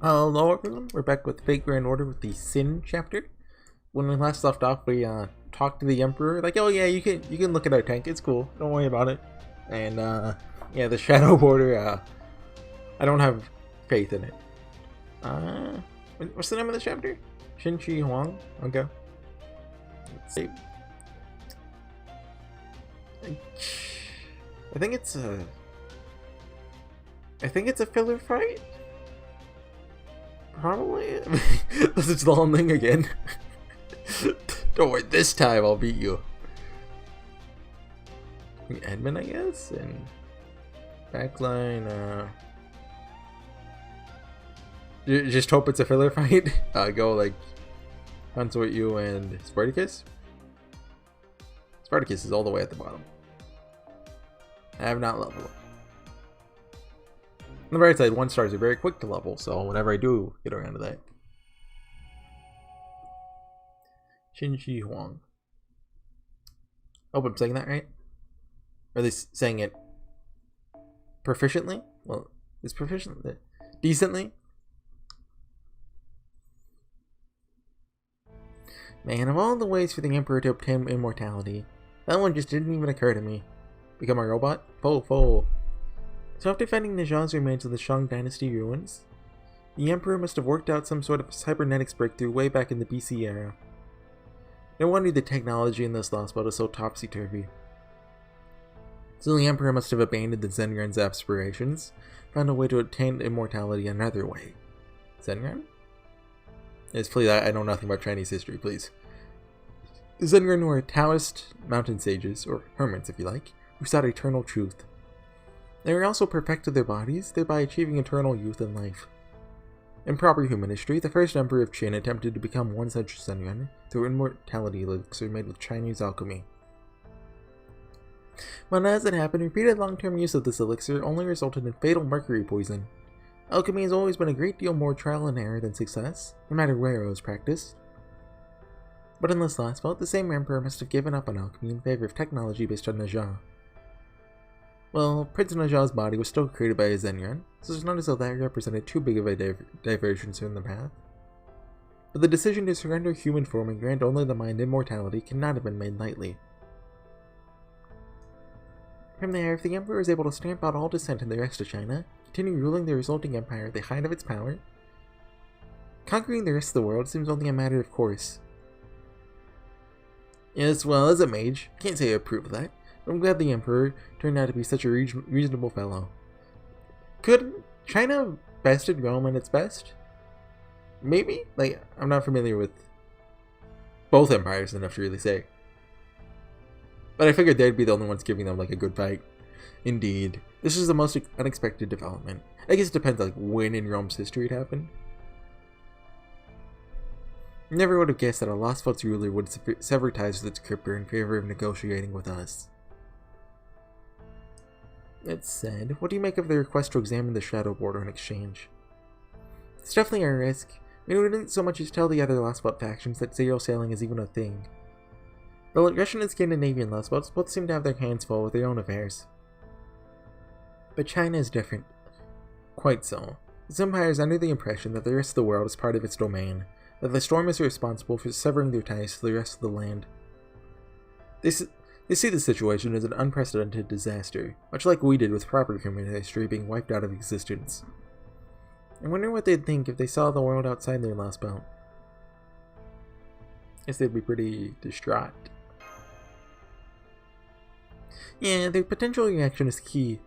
Hello everyone, we're back with Fate Grand Order with the Sin chapter. When we last left off, we talked to the Emperor, like, oh yeah, you can look at our tank, it's cool, don't worry about it. And yeah, the Shadow Border, I don't have faith in it. What's the name of the chapter? Shinchi Huang? Okay. Let's see. I think it's a filler fight? Probably. This is the whole thing again. Don't worry, this time I'll beat you. Admin, I guess, and backline. Just hope it's a filler fight. Go like HorseyEatYou and Spartacus. Spartacus is all the way at the bottom. I have not leveled. On the bright side, 1 stars are very quick to level, so whenever I do get around to that. Shinchi Huang. Hope I'm saying that right. Or at least saying it proficiently? Well, is proficient decently? Man, of all the ways for the Emperor to obtain immortality, that one just didn't even occur to me. Become a robot? Fo. So after finding Naja's remains of the Shang Dynasty ruins, the Emperor must have worked out some sort of cybernetics breakthrough way back in the BC era. No wonder the technology in this lost world is so topsy-turvy. So the Emperor must have abandoned the Zenran's aspirations, found a way to obtain immortality another way. Zenran? Yes, please, I know nothing about Chinese history, please. The Zenran were Taoist mountain sages, or hermits if you like, who sought eternal truth. They were also perfected their bodies, thereby achieving eternal youth and life. In proper human history, the first emperor of Qin attempted to become one such Zenran through immortality elixir made with Chinese alchemy. But as it happened, repeated long-term use of this elixir only resulted in fatal mercury poison. Alchemy has always been a great deal more trial and error than success, no matter where it was practiced. But in this last bout, the same emperor must have given up on alchemy in favor of technology based on Naja. Well, Prince Naja's body was still created by a Zenran, so it's not as though that represented too big of a divergence in the path. But the decision to surrender human form and grant only the mind immortality cannot have been made lightly. From there, if the Emperor is able to stamp out all dissent in the rest of China, continue ruling the resulting empire at the height of its power, conquering the rest of the world seems only a matter of course. Yes, well, as a mage, can't say I approve of that. I'm glad the Emperor turned out to be such a reasonable fellow. Could China have bested Rome at its best? Maybe? Like, I'm not familiar with both empires enough to really say. But I figured they'd be the only ones giving them, like, a good fight. Indeed. This is the most unexpected development. I guess it depends, like, when in Rome's history it happened. Never would have guessed that a Lost Faults ruler would sever ties with its cryptor in favor of negotiating with us. That said, what do you make of the request to examine the Shadow Border in exchange? It's definitely a risk. We didn't so much as tell the other Lost Fault factions that zero sailing is even a thing. The Russian and Scandinavian Lost Faults both seem to have their hands full with their own affairs. But China is different. Quite so. This empire is under the impression that the rest of the world is part of its domain, that the storm is responsible for severing their ties to the rest of the land. They see the situation as an unprecedented disaster, much like we did with proper human history being wiped out of existence. I wonder what they'd think if they saw the world outside their last bout. Guess they'd be pretty distraught. Yeah, their potential reaction is key.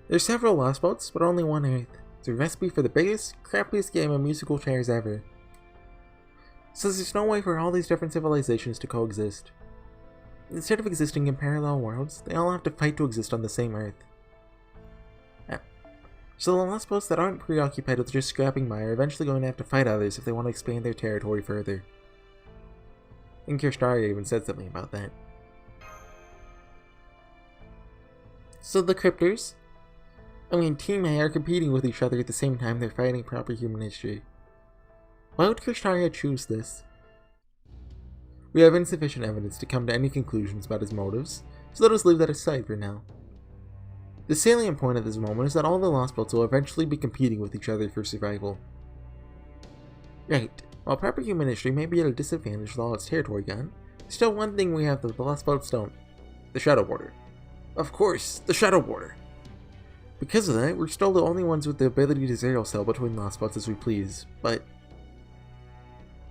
There's several lost boats, but only one Earth. It's a recipe for the biggest, crappiest game of musical chairs ever. So there's no way for all these different civilizations to coexist. Instead of existing in parallel worlds, they all have to fight to exist on the same Earth. So the lost boats that aren't preoccupied with just scrapping by are eventually going to have to fight others if they want to expand their territory further. And Kirshtaria even said something about that. So the Cryptors, Team A are competing with each other at the same time they're fighting proper human history. Why would Kirshtaria choose this? We have insufficient evidence to come to any conclusions about his motives, so let us leave that aside for now. The salient point at this moment is that all the Lost Boats will eventually be competing with each other for survival. Right. While proper human history may be at a disadvantage with all its territory gone, there's still one thing we have that the Lost Boats don't. The Shadow Border. Of course, the Shadow Border! Because of that, we're still the only ones with the ability to zero sail between Lost Boats as we please, but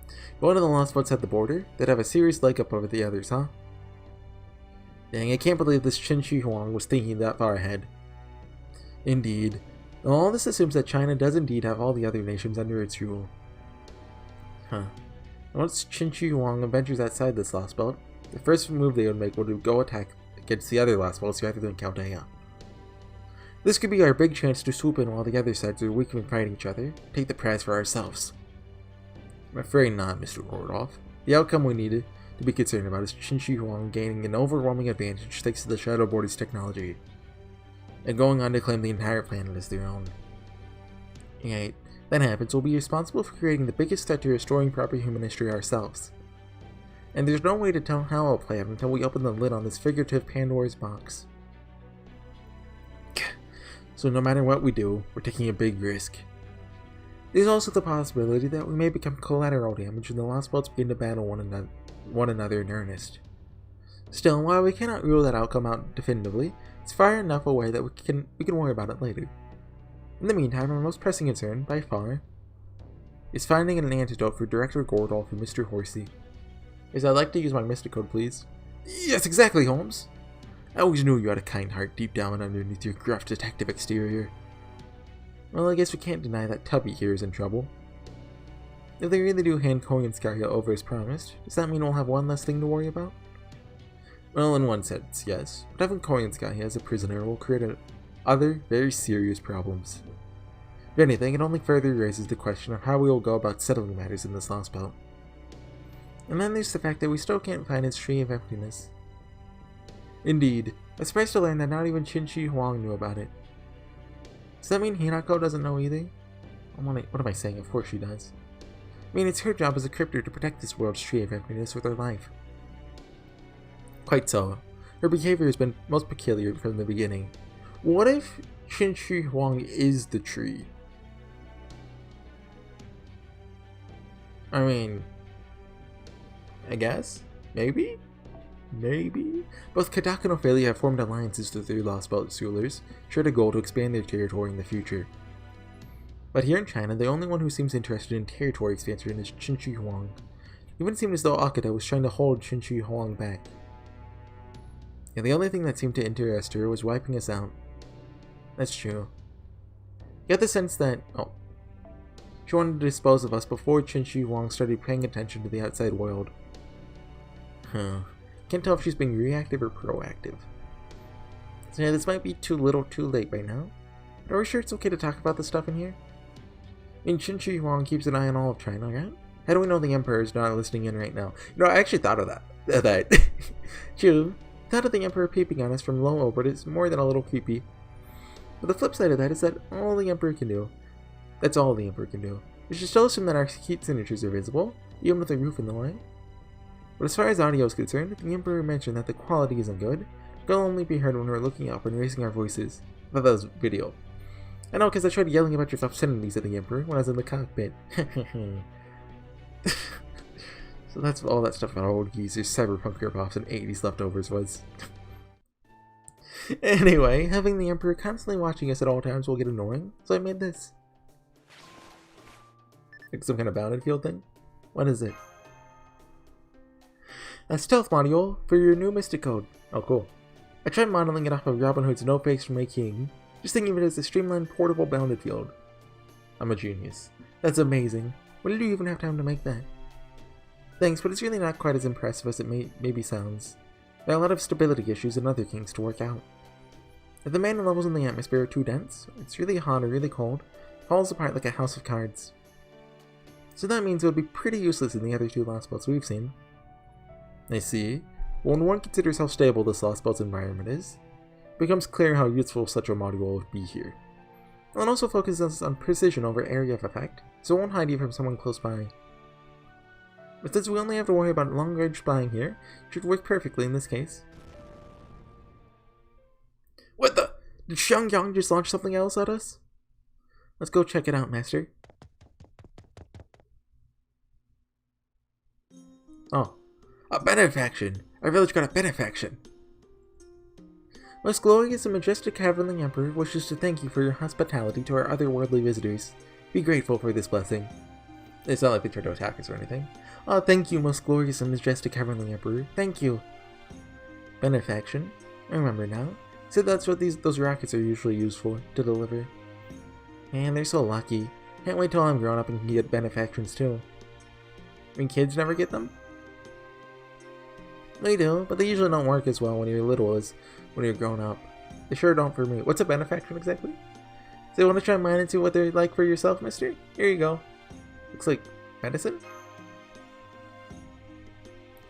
if one of the Lost Boats had the border, they'd have a serious leg up over the others, huh? Dang, I can't believe this Qin Shi Huang was thinking that far ahead. Indeed. All this assumes that China does indeed have all the other nations under its rule. Huh. Once Qin Shi Huang ventures outside this Lost Boat, the first move they would make would go attack against the other Lost Boats rather than Chaldea. This could be our big chance to swoop in while the other sides are weak and fighting each other, take the prize for ourselves. I'm afraid not, Mr. Rordolph. The outcome we needed to be concerned about is Qin Shi Huang gaining an overwhelming advantage thanks to the Shadow Border's technology, and going on to claim the entire planet as their own. Right, that happens, we'll be responsible for creating the biggest threat to restoring proper human history ourselves. And there's no way to tell how it'll play out until we open the lid on this figurative Pandora's box. So no matter what we do, we're taking a big risk. There's also the possibility that we may become collateral damage when the Lost Boats begin to battle one another in earnest. Still, while we cannot rule that outcome out definitively, it's far enough away that we can worry about it later. In the meantime, our most pressing concern, by far, is finding an antidote for Director Gordolph and Mr. Horsey. I'd like to use my Mystic Code, please? Yes, exactly, Holmes! I always knew you had a kind heart deep down underneath your gruff detective exterior. Well, I guess we can't deny that Tubby here is in trouble. If they really do hand Koyanskaya over as promised, does that mean we'll have one less thing to worry about? Well, in one sense, yes, but having Koyanskaya as a prisoner will create other, very serious problems. If anything, it only further raises the question of how we will go about settling matters in this Lost Boat. And then there's the fact that we still can't find its Tree of Emptiness. Indeed, I'm surprised to learn that not even Qin Shi Huang knew about it. Does that mean Hinako doesn't know either? What am I saying? Of course she does. I mean, it's her job as a crypter to protect this world's Tree of Emptiness with her life. Quite so. Her behavior has been most peculiar from the beginning. What if Qin Shi Huang is the tree? I mean, I guess? Maybe? Maybe? Both Kadaka and Ophelia have formed alliances with the three Lost Boat rulers, sure to goal to expand their territory in the future. But here in China, the only one who seems interested in territory expansion is Qin Shi Huang. It even seemed as though Akita was trying to hold Qin Shi Huang back. And the only thing that seemed to interest her was wiping us out. That's true. You get the sense that, she wanted to dispose of us before Qin Shi Huang started paying attention to the outside world. Huh. Can't tell if she's being reactive or proactive. So yeah, this might be too little too late by now. But are we sure it's okay to talk about this stuff in here? I mean, Qin Shi Huang keeps an eye on all of China, right? How do we know the Emperor is not listening in right now? You know, I actually thought of that. True. Thought of the Emperor peeping on us from low orbit is more than a little creepy. But the flip side of that is that that's all the Emperor can do. We should still assume that our heat signatures are visible, even with the roof in the way. But as far as audio is concerned, the Emperor mentioned that the quality isn't good. It'll only be heard when we're looking up and raising our voices. I thought that was video. I know, because I tried yelling about your obscenities at the Emperor when I was in the cockpit. So that's what all that stuff about old geezers, cyberpunk ripoffs, and 80s leftovers was. Anyway, having the Emperor constantly watching us at all times will get annoying, so I made this. Like some kind of bounded field thing? What is it? A stealth module for your new Mystic Code. Oh, cool. I tried modeling it off of Robin Hood's No Face from My King, just thinking of it as a streamlined portable bounded field. I'm a genius. That's amazing. When did you even have time to make that? Thanks, but it's really not quite as impressive as it maybe sounds. There are a lot of stability issues and other kinks to work out. If the mana levels in the atmosphere are too dense, it's really hot or really cold, it falls apart like a house of cards. So that means it would be pretty useless in the other two Lost Boats we've seen. I see. When one considers how stable this Lost Boat's environment is, it becomes clear how useful such a module would be here. And it also focuses on precision over area of effect, so it won't hide you from someone close by. But since we only have to worry about long-range spying here, it should work perfectly in this case. What the? Did Xiangyang just launch something else at us? Let's go check it out, Master. Oh. A benefaction! Our village got a benefaction! Most glorious and majestic Heavenly Emperor wishes to thank you for your hospitality to our otherworldly visitors. Be grateful for this blessing. It's not like they try to attack us or anything. Oh, thank you, most glorious and majestic Heavenly Emperor. Thank you. Benefaction. I remember now. So that's what those rockets are usually used for, to deliver. Man, they're so lucky. Can't wait till I'm grown up and can get benefactions too. I mean, kids never get them? They do, but they usually don't work as well when you're little as when you're grown up. They sure don't for me. What's a benefaction exactly? So you want to try mine and see what they're like for yourself, mister? Here you go. Looks like medicine?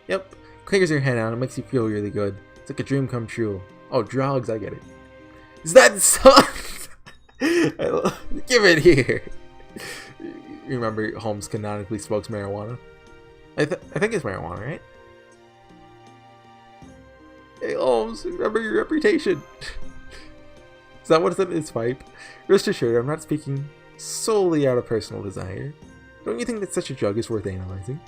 Yep. Clears your head out and makes you feel really good. It's like a dream come true. Oh, drugs, I get it. Is that so? Give it here. You remember Holmes canonically smokes marijuana? I think it's marijuana, right? Hey Holmes, remember your reputation. Is that what's in his pipe? Rest assured, I'm not speaking solely out of personal desire. Don't you think that such a jug is worth analyzing?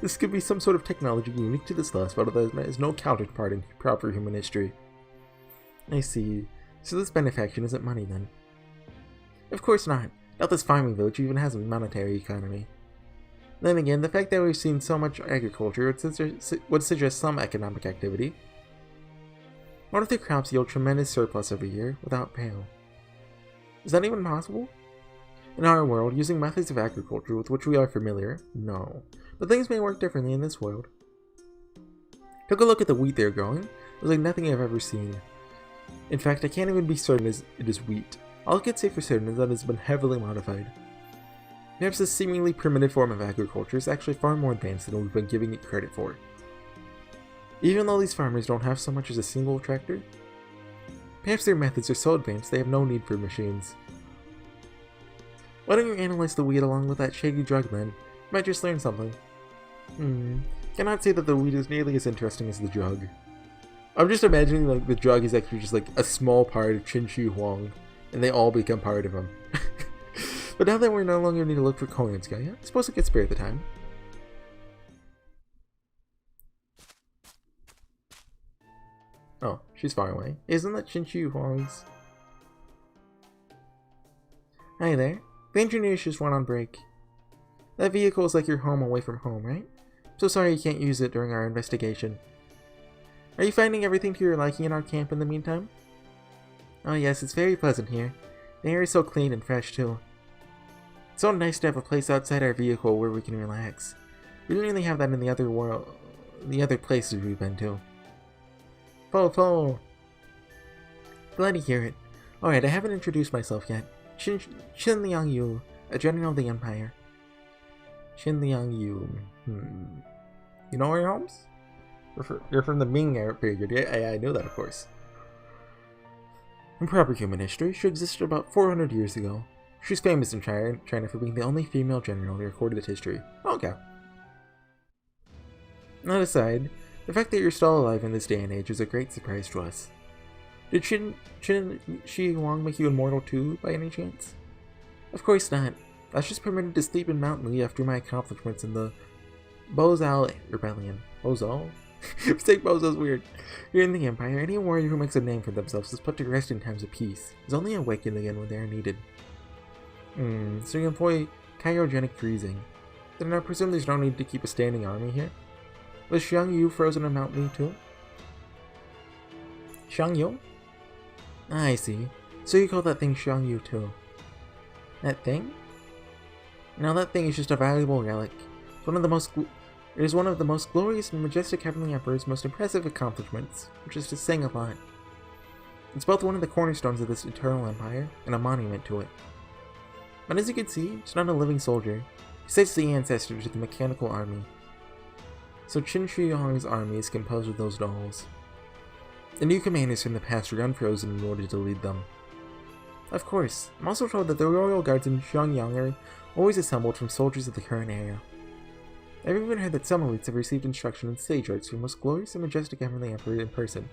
This could be some sort of technology unique to this last, but that has no counterpart in proper human history. I see. So this benefaction isn't money then? Of course not. Not this farming village even has a monetary economy. Then again, the fact that we've seen so much agriculture would suggest some economic activity. What if the crops yield tremendous surplus every year without pale? Is that even possible? In our world, using methods of agriculture with which we are familiar, no. But things may work differently in this world. Took a look at the wheat they're growing. It was like nothing I've ever seen. In fact, I can't even be certain it is wheat. All I can say for certain is that it has been heavily modified. Perhaps this seemingly primitive form of agriculture is actually far more advanced than we've been giving it credit for. Even though these farmers don't have so much as a single tractor, perhaps their methods are so advanced they have no need for machines. Why don't you analyze the wheat along with that shaggy drug then? You might just learn something. Cannot say that the wheat is nearly as interesting as the drug. I'm just imagining like the drug is actually just like a small part of Qin Shi Huang, and they all become part of him. But now that we're no longer need to look for Koyanska, I suppose it gets spare the time. Oh, she's far away. Isn't that Qin Shi Huang's? Hi there. The engineers just went on break. That vehicle is like your home away from home, right? So sorry you can't use it during our investigation. Are you finding everything to your liking in our camp in the meantime? Oh yes, it's very pleasant here. The air is so clean and fresh too. It's so nice to have a place outside our vehicle where we can relax. We didn't really have that in the other places we've been to. Glad to hear it. Alright, I haven't introduced myself yet. HorseyEatYou, a general of the Empire. HorseyEatYou. You know where, Holmes? You're from the Ming era period. Yeah, I knew that, of course. In proper human history, she existed about 400 years ago. She's famous in China for being the only female general in recorded history. Okay. That aside, the fact that you're still alive in this day and age is a great surprise to us. Did Qin Shi Huang make you immortal too, by any chance? Of course not. I was just permitted to sleep in Mount Li after my accomplishments in the Bozal Rebellion. Bozal? Saying Bozo's weird. Here in the Empire, any warrior who makes a name for themselves is put to rest in times of peace, is only awakened again when they are needed. So you employ cryogenic freezing. Then I presume there's no need to keep a standing army here? Was HorseyEatYou frozen in Mount Li too? HorseyEatYou? I see. So you call that thing HorseyEatYou too. That thing? Now that thing is just a valuable relic. It is one of the most glorious and majestic Heavenly Emperor's most impressive accomplishments, which is to say a lot. It's both one of the cornerstones of this eternal empire, and a monument to it. But as you can see, it's not a living soldier. It's the ancestor to the mechanical army. So Qin Shi Huang's army is composed of those dolls. The new commanders from the past were unfrozen in order to lead them. Of course, I'm also told that the royal guards in Xiangyang are always assembled from soldiers of the current era. I've even heard that some elites have received instruction in stage arts from most glorious and majestic Heavenly Emperor in person.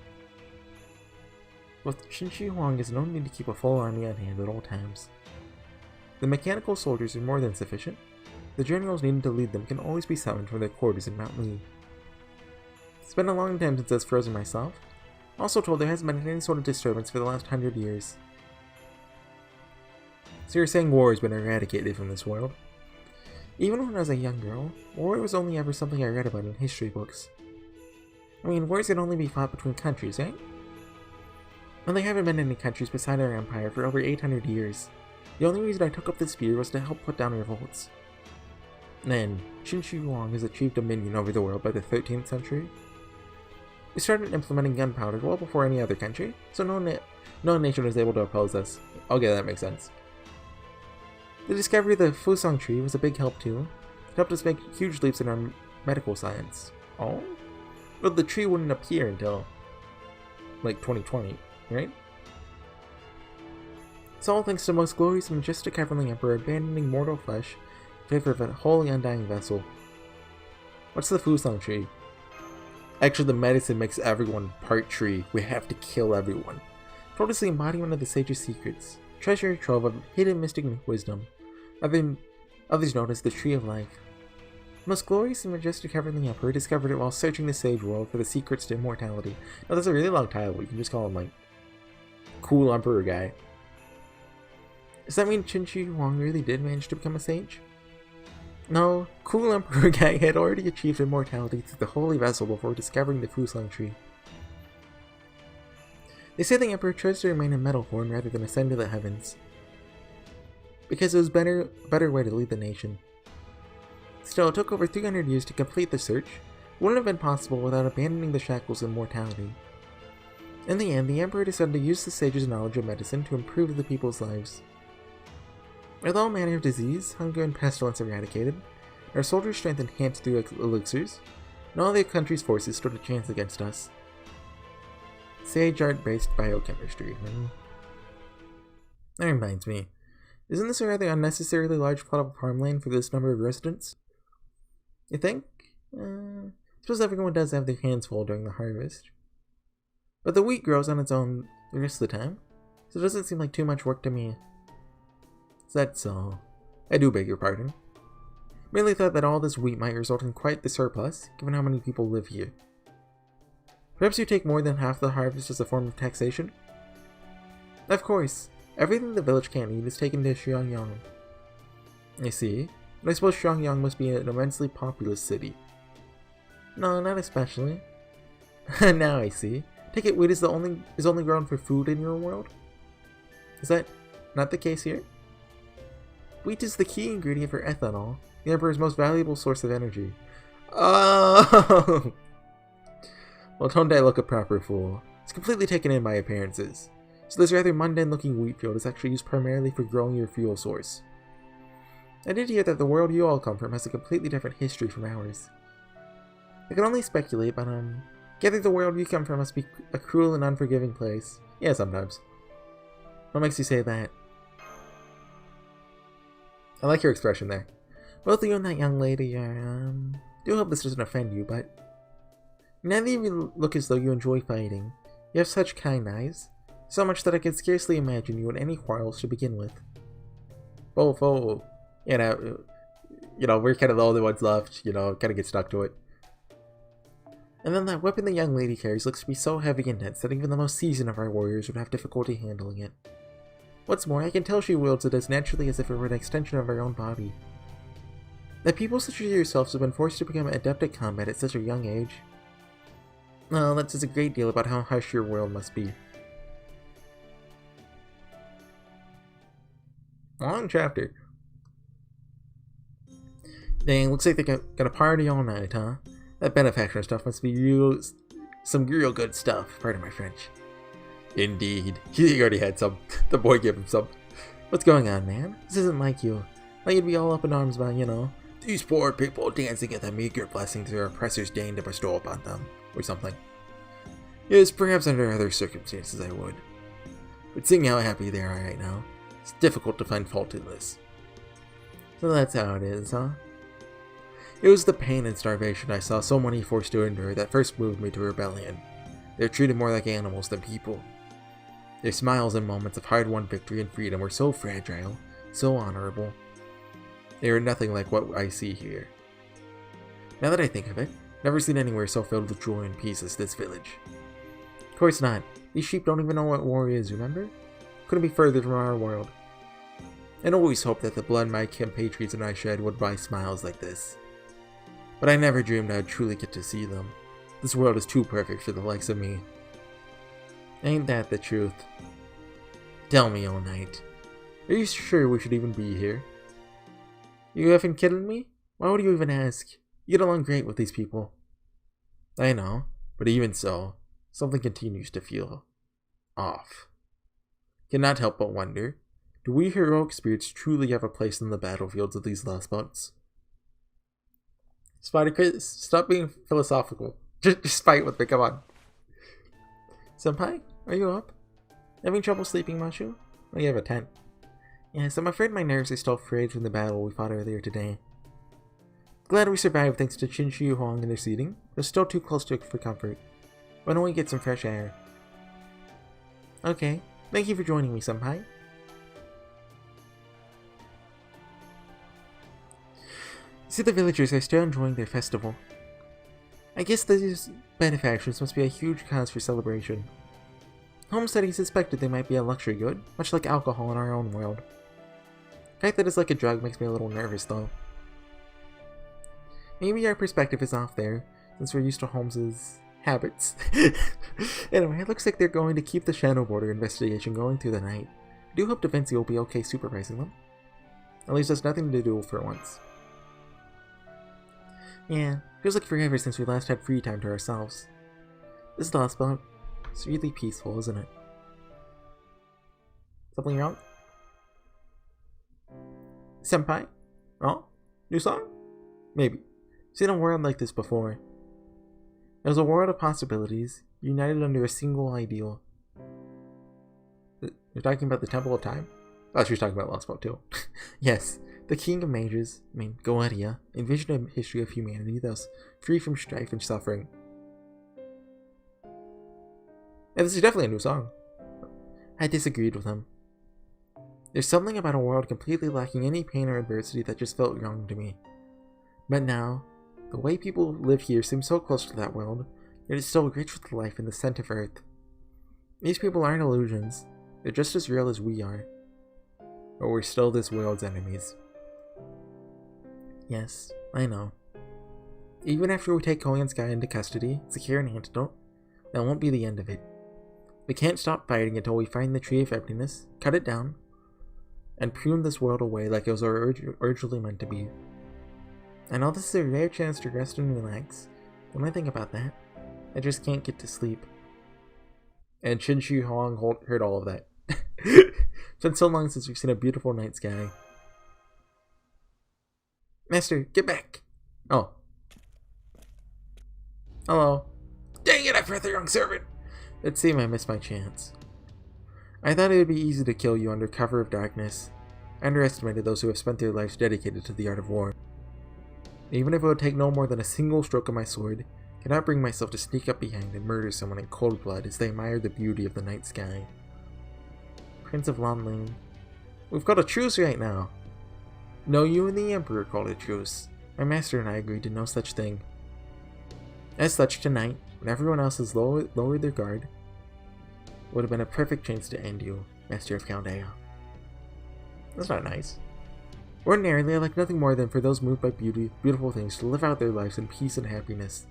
With Qin Shi Huang is no need to keep a full army on hand at all times. The mechanical soldiers are more than sufficient. the generals needing to lead them can always be summoned from their quarters in Mount Lee. It's been a long time since I was frozen myself. Also told there hasn't been any sort of disturbance for the last 100 years. So you're saying war has been eradicated from this world? Even when I was a young girl, war was only ever something I read about in history books. I mean, wars can only be fought between countries, right? And there haven't been any countries beside our empire for over 800 years. The only reason I took up this spear was to help put down revolts. Then, Qin Shi Huang has achieved dominion over the world by the 13th century. We started implementing gunpowder well before any other country, so no nation was able to oppose us. Okay, that makes sense. The discovery of the Fusang tree was a big help too. It helped us make huge leaps in our medical science. Oh? Well, the tree wouldn't appear until, like, 2020, right? It's all thanks to the most glorious and majestic heavenly emperor abandoning mortal flesh in favor of a holy undying vessel. What's the Fusang tree? Actually, the medicine makes everyone part tree. We have to kill everyone. Told us the embodiment of the sage's secrets. Treasure trove of hidden mystic wisdom. Others known as the Tree of Life. The most glorious and majestic heavenly emperor discovered it while searching the sage world for the secrets to immortality. Now that's a really long title. You can just call him, like, Cool Emperor Guy. Does that mean Qin Shi Huang really did manage to become a sage? No, Cool Emperor Guy had already achieved immortality through the holy vessel before discovering the Fusang tree. They say the Emperor chose to remain in metal form rather than ascend to the heavens, because it was a better way to lead the nation. Still, it took over 300 years to complete the search. It wouldn't have been possible without abandoning the shackles of mortality. In the end, the Emperor decided to use the sage's knowledge of medicine to improve the people's lives. With all manner of disease, hunger, and pestilence eradicated, our soldiers' strength enhanced through elixirs, and all the country's forces stood a chance against us. Sage art-based biochemistry. That reminds me. Isn't this a rather unnecessarily large plot of farmland for this number of residents? You think? I suppose everyone does have their hands full during the harvest. But the wheat grows on its own the rest of the time, so it doesn't seem like too much work to me. That's all. I do beg your pardon. Merely thought that all this wheat might result in quite the surplus, given how many people live here. Perhaps you take more than half the harvest as a form of taxation? Of course. Everything the village can't eat is taken to Xiangyang. I see. But I suppose Xiangyang must be an immensely populous city. No, not especially. Now I see. Take it wheat is only grown for food in your world? Is that not the case here? Wheat is the key ingredient for ethanol, the Emperor's most valuable source of energy. Oh! Well, don't I look a proper fool? It's completely taken in by appearances. So this rather mundane-looking wheat field is actually used primarily for growing your fuel source. I did hear that the world you all come from has a completely different history from ours. I can only speculate, but gather the world you come from must be a cruel and unforgiving place. Yeah, sometimes. What makes you say that? I like your expression there. Both you and that young lady are, do hope this doesn't offend you, but neither of you look as though you enjoy fighting. You have such kind eyes. So much that I could scarcely imagine you in any quarrels to begin with. Oh, you know, we're kind of the only ones left, kind of get stuck to it. And then that weapon the young lady carries looks to be so heavy and dense that even the most seasoned of our warriors would have difficulty handling it. What's more, I can tell she wields it as naturally as if it were an extension of her own body. That people such as yourselves have been forced to become adept at combat at such a young age. Well, that says a great deal about how harsh your world must be. Long chapter. Dang, looks like they're gonna party all night, huh? That benefaction stuff must be some real good stuff, pardon my French. Indeed. He already had some. The boy gave him some. What's going on, man? This isn't like you. Like you'd be all up in arms about, these poor people dancing at the meager blessings their oppressors deign to bestow upon them, or something. Yes, perhaps under other circumstances I would. But seeing how happy they are right now, it's difficult to find fault in this. So that's how it is, huh? It was the pain and starvation I saw so many forced to endure that first moved me to rebellion. They're treated more like animals than people. Their smiles and moments of hard-won victory and freedom were so fragile, so honorable. They are nothing like what I see here. Now that I think of it, never seen anywhere so filled with joy and peace as this village. Of course not. These sheep don't even know what war is, remember? Couldn't be further from our world. I'd always hoped that the blood my compatriots and I shed would buy smiles like this. But I never dreamed I'd truly get to see them. This world is too perfect for the likes of me. Ain't that the truth? Tell me, all Knight. Are you sure we should even be here? You effing kidding me? Why would you even ask? You get along great with these people. I know, but even so, something continues to feel off. Cannot help but wonder, do we heroic spirits truly have a place in the battlefields of these lost boats? Spider-Chris, stop being philosophical. Just fight with me, come on. Senpai, are you up? Having trouble sleeping, Mashu? Oh, you have a tent. Yes, I'm afraid my nerves are still frayed from the battle we fought earlier today. Glad we survived thanks to Qin Huang and their seating, but still too close to it for comfort. Why don't we get some fresh air? Okay, thank you for joining me, Senpai. See, the villagers are still enjoying their festival. I guess these benefactions must be a huge cause for celebration. Homesteading suspected they might be a luxury good, much like alcohol in our own world. The fact that it's like a drug makes me a little nervous, though. Maybe our perspective is off there, since we're used to Holmes's habits. Anyway, it looks like they're going to keep the Shadow Border investigation going through the night. I do hope Da Vinci will be okay supervising them. At least there's nothing to do for once. Yeah, feels like forever since we last had free time to ourselves. This lost boat, it's really peaceful, isn't it? Something wrong? Senpai? Oh? New song? Maybe. Seen a world like this before. It was a world of possibilities, united under a single ideal. You're talking about the Temple of Time? I thought you were talking about Lost Boat too. Yes. The King of Mages, Goetia, envisioned a history of humanity that was free from strife and suffering. And this is definitely a new song. I disagreed with him. There's something about a world completely lacking any pain or adversity that just felt wrong to me. But now, the way people live here seems so close to that world, yet it's still rich with life and the scent of earth. These people aren't illusions. They're just as real as we are. But we're still this world's enemies. Yes, I know. Even after we take Koyan's guy into custody, secure an antidote, that won't be the end of it. We can't stop fighting until we find the Tree of Emptiness, cut it down, and prune this world away like it was originally meant to be. I know this is a rare chance to rest and relax, but when I think about that, I just can't get to sleep. And Qin Huang heard all of that. It's been so long since we've seen a beautiful night sky. Master, get back! Oh. Hello. Dang it, I brought the wrong servant! It seemed I missed my chance. I thought it would be easy to kill you under cover of darkness. I underestimated those who have spent their lives dedicated to the art of war. Even if it would take no more than a single stroke of my sword, I cannot bring myself to sneak up behind and murder someone in cold blood as they admire the beauty of the night sky. Prince of Lanling. We've got a truce right now. No, you and the Emperor called a truce. My master and I agreed to no such thing. As such, tonight, when everyone else has lowered their guard, would have been a perfect chance to end you, Master of Chaldea. That's not nice. Ordinarily, I like nothing more than for those moved by beautiful things to live out their lives in peace and happiness.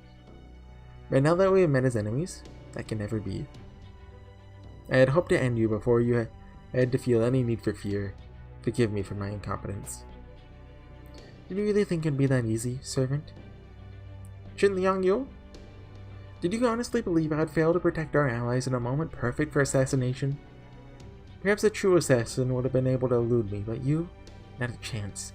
But now that we have met as enemies, that can never be. I had hoped to end you before you had to feel any need for fear. Forgive me for my incompetence. Did you really think it'd be that easy, servant? Qin Liangyu? Did you honestly believe I'd fail to protect our allies in a moment perfect for assassination? Perhaps a true assassin would have been able to elude me, but you? Not a chance.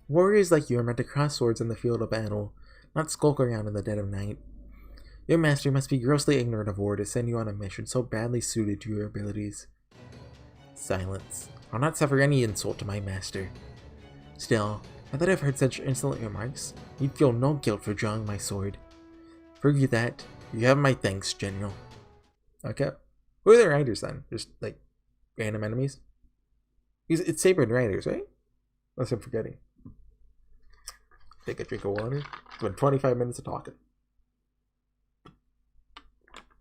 Warriors like you are meant to cross swords in the field of battle, not skulk around in the dead of night. Your master must be grossly ignorant of war to send you on a mission so badly suited to your abilities. Silence. I'll not suffer any insult to my master. Still, now that I've heard such insolent remarks, you'd feel no guilt for drawing my sword. For that, you have my thanks, General. Okay. Who are the riders then? Just, like, random enemies? It's Saber and Riders, right? Unless I'm forgetting. Take a drink of water. It's been 25 minutes of talking.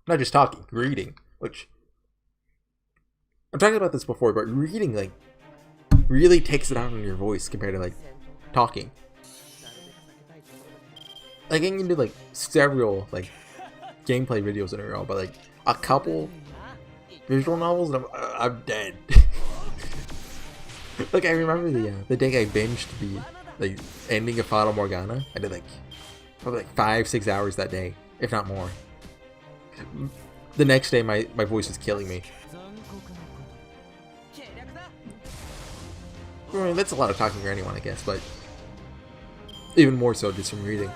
Not just talking, reading. Which, I've talked about this before, but reading, like, really takes it out on your voice compared to, like, talking. Like, I can do, like, several, like, gameplay videos in a row, but, like, a couple visual novels, and I'm dead. Like, I remember the day I binged the ending of Fata Morgana. I did, like, probably, like, 5-6 hours that day, if not more. The next day, my voice was killing me. I mean, that's a lot of talking for anyone, I guess, but even more so just from reading.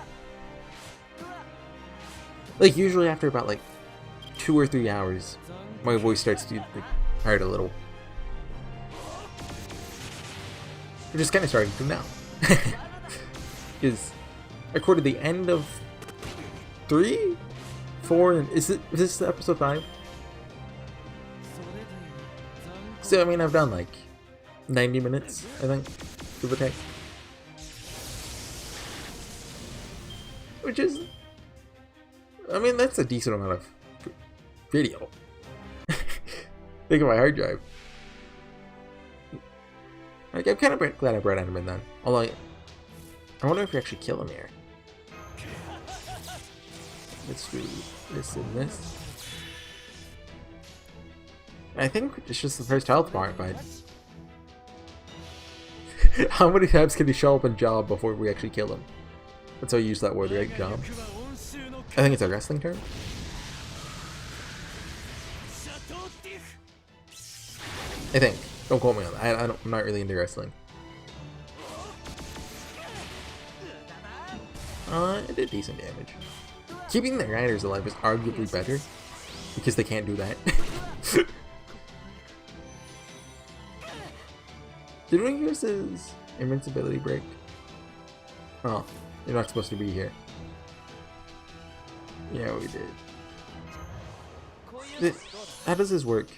Like, usually after about, like, 2 or 3 hours, my voice starts to like, hurt a little. We're just kind of starting to now. Because I recorded the end of 3? 4? And is this episode 5? So, I mean, I've done, like, 90 minutes, I think, give or take. Which is, I mean, that's a decent amount of video. Think of my hard drive. Like, I'm kind of glad I brought him in then. Although, I wonder if we actually kill him here. Let's do this and this. I think it's just the first health bar, but how many times can he show up and job before we actually kill him? That's how you use that word, right? Job? I think it's a wrestling term. I think. Don't quote me on that. I'm not really into wrestling. It did decent damage. Keeping the riders alive is arguably better because they can't do that. Did we use his invincibility break? Oh, you're not supposed to be here. Yeah, we did. How does this work?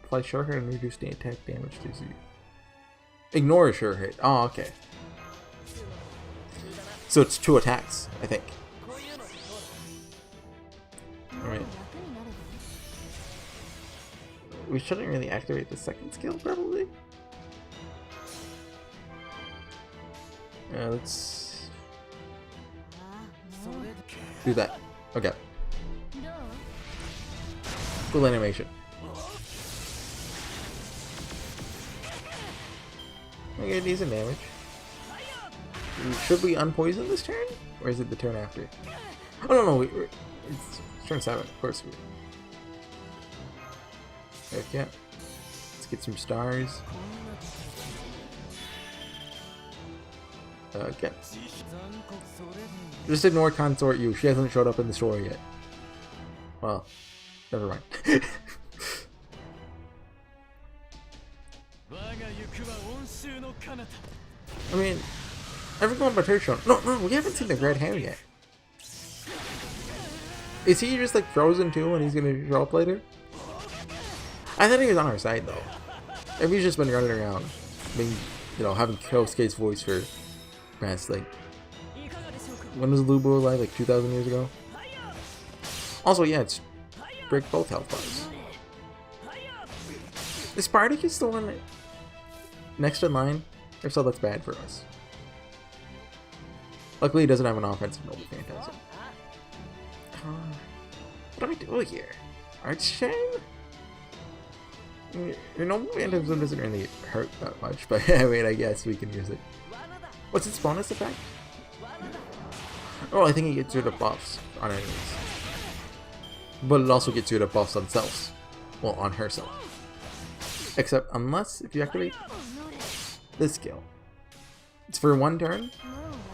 Apply sure hit and reduce the attack damage to 0. Ignore a sure hit. Oh, okay. So it's 2 attacks, I think. Alright. We shouldn't really activate the second skill, probably. Let's do that. Okay. Cool animation. Okay, decent damage. Should we unpoison this turn? Or is it the turn after? Oh no, it's turn 7, of course. Okay. Let's get some stars. Okay. Just ignore Consort You. She hasn't showed up in the story yet. Well, never mind. I mean, everyone but her shown. No, we haven't seen the red hair yet. Is he just like frozen too and he's gonna show up later? I thought he was on our side though. Maybe he's just been running around, being, you know, having Kosuke's voice for past like, when was Lubu alive? Like 2,000 years ago? Also, yeah, it's break both health bars. Is Spartacus still in it? Next in line? If so, that's bad for us. Luckily, he doesn't have an offensive Noble Phantasm. What do I do here? Arch Chain? Your Noble Phantasm doesn't really hurt that much, but I mean, I guess we can use it. What's its bonus effect? Oh, I think it gets rid of buffs on enemies. But it also gets rid of buffs on selves. Well, on herself. Except unless if you activate this skill. It's for 1 turn,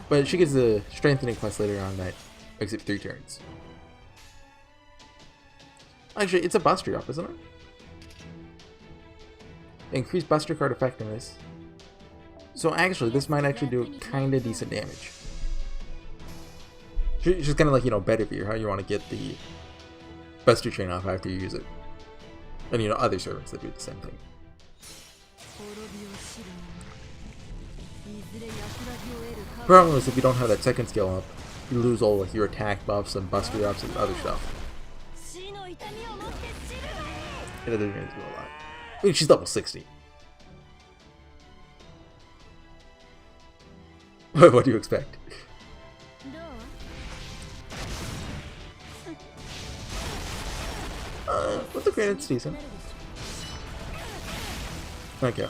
but she gets a strengthening quest later on that makes it 3 turns. Actually, it's a buster up, isn't it? Increase buster card effectiveness. So actually, this might actually do kinda decent damage. She's kind of like, you know, better for you, how you want to get the best to chain off after you use it. And you know, other servants that do the same thing. Problem is, if you don't have that second skill up, you lose all like your attack buffs and buster ups and other stuff. It doesn't really do a lot. I mean, she's level 60. What do you expect? But the granite's decent. Okay.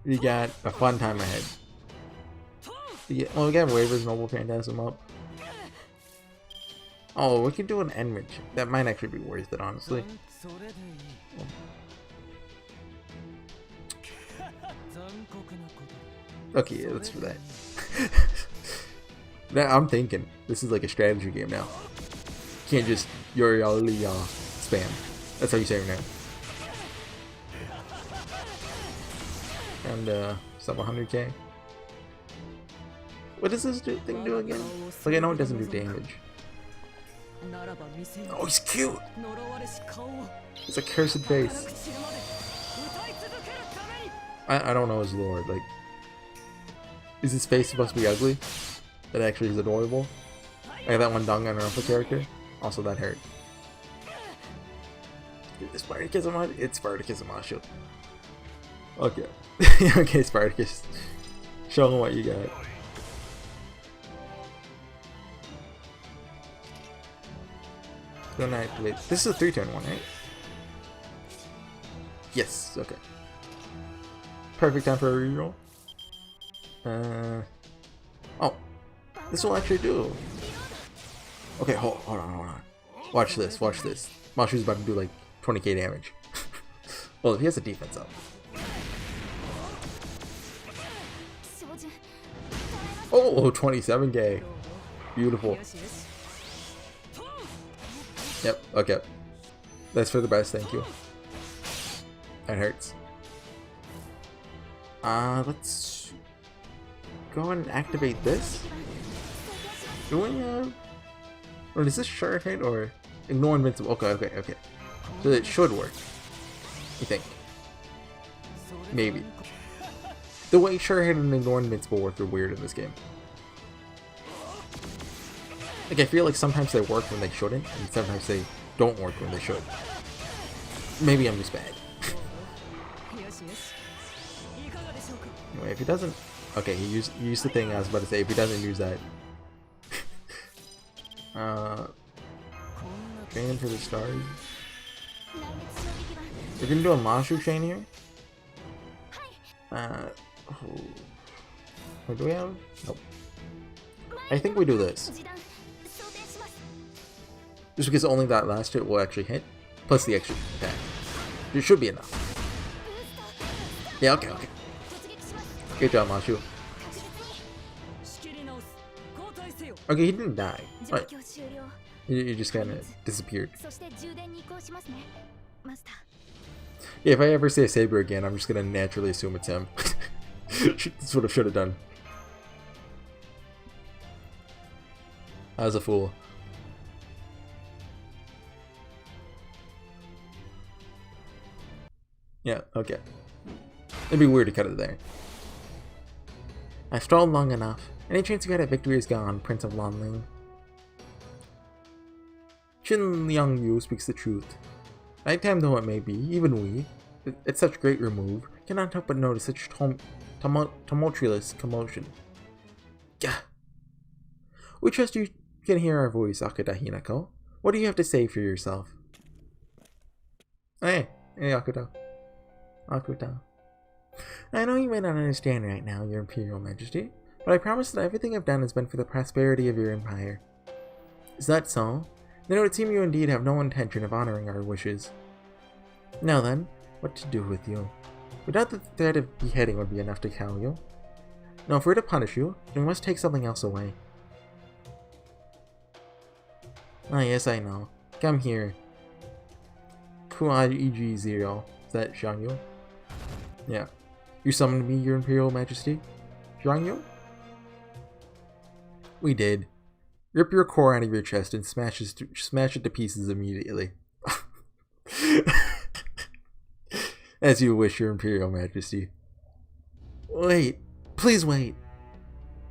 We got a fun time ahead. Well, we got Waver's Noble Phantasm up. Oh, we can do an Enrich. That might actually be worth it, honestly. Okay, yeah, let's do that. Now, I'm thinking, this is like a strategy game now. You can't just spam. That's how you say it now. And sub 100k. What does this thing do again? Like, I know it doesn't do damage. Oh, he's cute! It's a cursed face. I don't know his lore. Like, is his face supposed to be ugly? That actually is adorable? Like that one Danganronpa character? Also, that hurt. Is Spartacus on? It's Spartacus Amashu. Okay. Okay, Spartacus. Show him what you got. Don't activate. This is a 3-turn one, right? Yes, okay. Perfect time for a reroll. Oh. This will actually do. Okay, hold on. Watch this. Mashu's about to do like 20k damage. Well, if he has a defense up. Oh, 27k. Beautiful. Yep, okay. That's for the best, thank you. That hurts. Let's go and activate this. Do we or is this sure hit or ignore invincible? Okay. So it should work. You think? Maybe. The way sure hit and ignore invincible work are weird in this game. Like, I feel like sometimes they work when they shouldn't, and sometimes they don't work when they should. Maybe I'm just bad. Anyway, if he doesn't... Okay, he used the thing I was about to say. If he doesn't use that... Chain for the stars. We're gonna do a Mashu chain here. What do we have? Nope. I think we do this. Just because only that last hit will actually hit, plus the extra attack. It should be enough. Yeah, okay. Good job, Mashu. Okay, he didn't die. Right. He just kind of disappeared. Yeah, if I ever say Saber again, I'm just gonna naturally assume it's him. That's what I should have done. I was a fool. Yeah, okay. It'd be weird to cut it there. I've stalled long enough. Any chance you got a victory is gone, Prince of Lonling. HorseyEatYou speaks the truth. Nighttime though it may be, even we, at such great remove, cannot help but notice such tumultuous commotion. Gah! We trust you can hear our voice, Akuta Hinako. What do you have to say for yourself? Hey, Akuta. I know you may not understand right now, Your Imperial Majesty, but I promise that everything I've done has been for the prosperity of your empire. Is that so? Then it would seem you indeed have no intention of honoring our wishes. Now then, what to do with you? Without the threat of beheading would be enough to cow you. Now if we're to punish you, then we must take something else away. Ah yes, I know. Come here. HorseyEatYou. Is that Xiangyu? Yeah. You summoned me, Your Imperial Majesty? Xiangyu? We did. Rip your core out of your chest and smash it to pieces immediately. As you wish, Your Imperial Majesty. Wait. Please wait.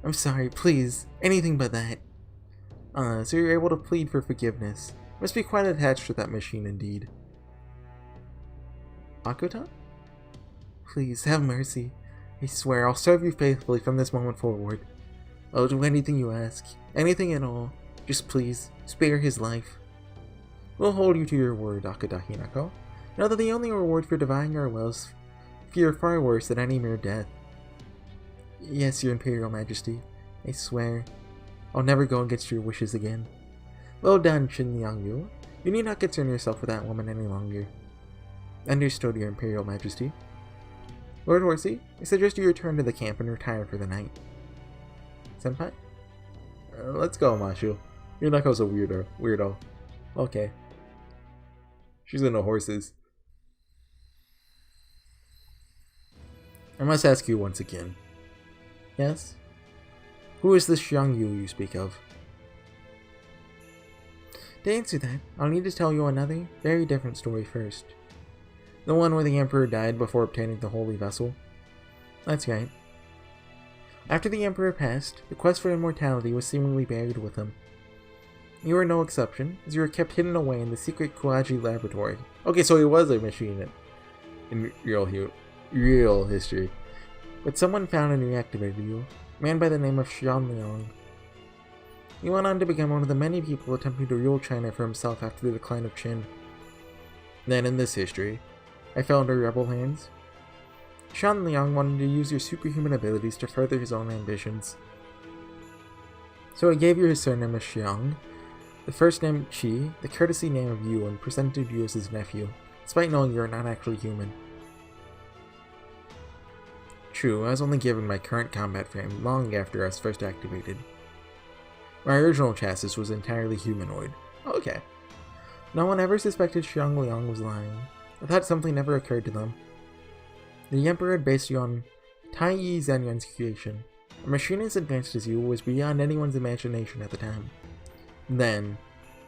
I'm sorry, please. Anything but that. So you're able to plead for forgiveness. Must be quite attached to that machine indeed. Akuta? Please, have mercy. I swear, I'll serve you faithfully from this moment forward. I'll do anything you ask. Anything at all. Just please, spare his life. We'll hold you to your word, Akuta Hinako. Know that the only reward for defying our wills fear far worse than any mere death. Yes, Your Imperial Majesty. I swear. I'll never go against your wishes again. Well done, HorseyEatYou. You need not concern yourself with that woman any longer. Understood, Your Imperial Majesty. Lord Horsey, I suggest you return to the camp and retire for the night. Senpai? Let's go, Mashu. Yunako's a weirdo. Okay. She's into horses. I must ask you once again. Yes? Who is this HorseyEatYou you speak of? To answer that, I'll need to tell you another, very different story first. The one where the Emperor died before obtaining the Holy Vessel? That's right. After the Emperor passed, the quest for immortality was seemingly buried with him. You were no exception, as you were kept hidden away in the secret Kuaji laboratory. Okay, so he was a machine in real history. But someone found and reactivated you, a man by the name of Xianliang. He went on to become one of the many people attempting to rule China for himself after the decline of Qin. Then, in this history, I fell into rebel hands. Xianliang wanted to use your superhuman abilities to further his own ambitions. So he gave you his surname as Xiang, the first name Qi, the courtesy name of Yu, and presented you as his nephew, despite knowing you are not actually human. True, I was only given my current combat frame long after I was first activated. My original chassis was entirely humanoid. Okay. No one ever suspected Xiangliang was lying. I thought something never occurred to them. The Emperor had based you on Tai Yi Zhenyan's creation. A machine as advanced as you was beyond anyone's imagination at the time. Then,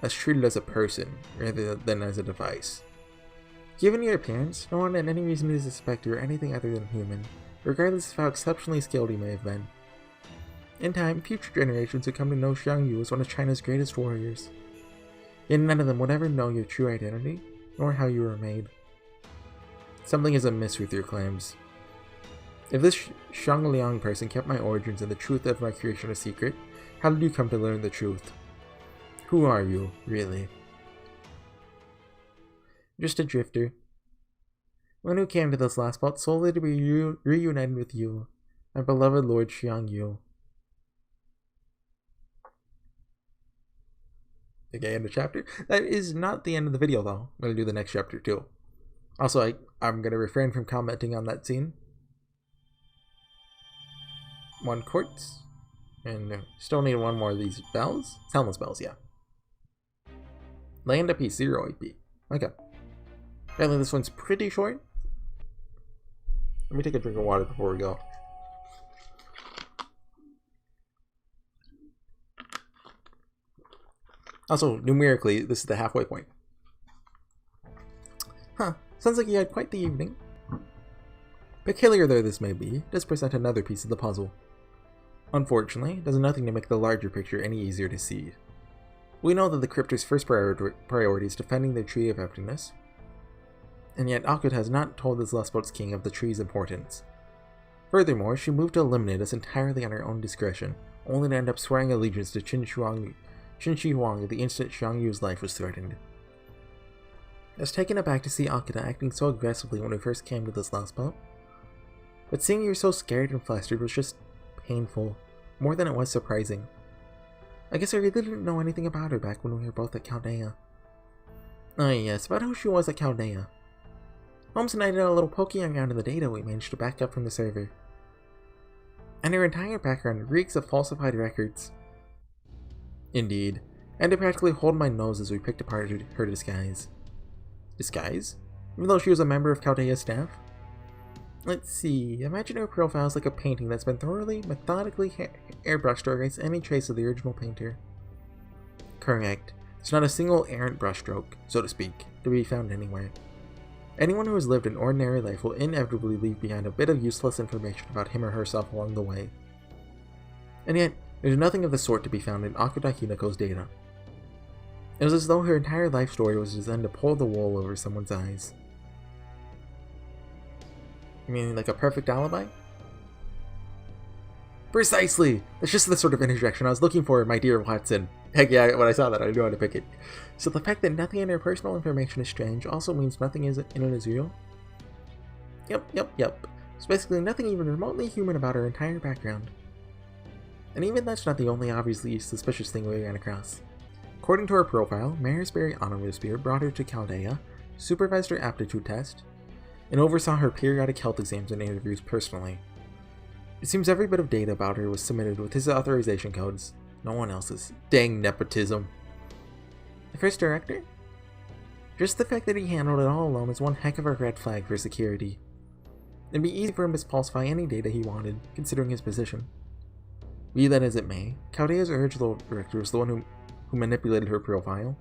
I was treated as a person, rather than as a device. Given your appearance, no one had any reason to suspect you were anything other than human, regardless of how exceptionally skilled you may have been. In time, future generations would come to know HorseyEatYou as one of China's greatest warriors. Yet none of them would ever know your true identity, nor how you were made. Something is amiss with your claims. If this Xiangliang person kept my origins and the truth of my creation a secret, how did you come to learn the truth? Who are you, really? Just a drifter. One who came to this last spot solely to be reunited with you, my beloved Lord HorseyEatYou. Okay, end of chapter. That is not the end of the video, though. I'm going to do the next chapter, too. Also, I'm going to refrain from commenting on that scene. 1 quartz. And still need 1 more of these bells? Helmless bells, yeah. Land AP, 0 AP. Okay. Apparently this one's pretty short. Let me take a drink of water before we go. Also, numerically, this is the halfway point. Huh. Sounds like you had quite the evening. Peculiar though this may be, it does present another piece of the puzzle. Unfortunately, it does nothing to make the larger picture any easier to see. We know that the Cryptor's first priority is defending their Tree of Emptiness, and yet Akut has not told this Lustboat's king of the tree's importance. Furthermore, she moved to eliminate us entirely on her own discretion, only to end up swearing allegiance to Qin Shi Huang the instant HorseyEatYou's life was threatened. I was taken aback to see Akuta acting so aggressively when we first came to this last boat. But seeing her so scared and flustered was just painful, more than it was surprising. I guess I really didn't know anything about her back when we were both at Chaldea. Oh yes, about who she was at Chaldea. Holmes and I did a little poking around in the data we managed to back up from the server. And her entire background reeks of falsified records. Indeed, I had to practically hold my nose as we picked apart her disguise. Disguise? Even though she was a member of Chaldea's staff? Let's see, imagine her profile is like a painting that's been thoroughly, methodically airbrushed to erase any trace of the original painter. Correct. There's not a single errant brushstroke, so to speak, to be found anywhere. Anyone who has lived an ordinary life will inevitably leave behind a bit of useless information about him or herself along the way. And yet, there's nothing of the sort to be found in Okuda Hinako's data. It was as though her entire life story was designed to pull the wool over someone's eyes. You mean like a perfect alibi? Precisely! That's just the sort of interjection I was looking for, my dear Watson. Heck yeah, when I saw that, I knew how to pick it. So the fact that nothing in her personal information is strange also means nothing in it is real? Yep. So basically nothing even remotely human about her entire background. And even that's not the only obviously suspicious thing we ran across. According to her profile, Marisbury Honorsphere brought her to Chaldea, supervised her aptitude test, and oversaw her periodic health exams and interviews personally. It seems every bit of data about her was submitted with his authorization codes, no one else's. Dang nepotism. The first director? Just the fact that he handled it all alone is one heck of a red flag for security. It'd be easy for him to falsify any data he wanted, considering his position. Be that as it may, Chaldea's original director was the one who manipulated her profile.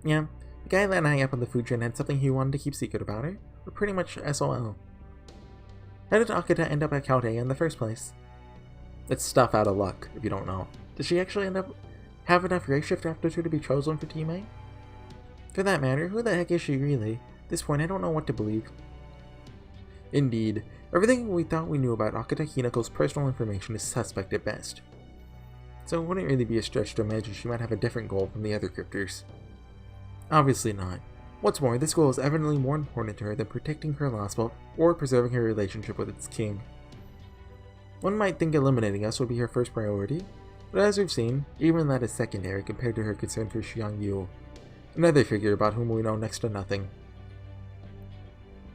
Yeah, the guy that high up on the food chain had something he wanted to keep secret about her. We're pretty much SOL. How did Okuda end up at Chaldea in the first place? It's stuff out of luck, if you don't know. Did she actually have enough race shift aptitude to be chosen for Team A? For that matter, who the heck is she really? At this point, I don't know what to believe. Indeed, everything we thought we knew about Okuda Hinako's personal information is suspect at best. So it wouldn't really be a stretch to imagine she might have a different goal from the other cryptors. Obviously not. What's more, this goal is evidently more important to her than protecting her lost belt or preserving her relationship with its king. One might think eliminating us would be her first priority, but as we've seen, even that is secondary compared to her concern for HorseyEatYou, another figure about whom we know next to nothing.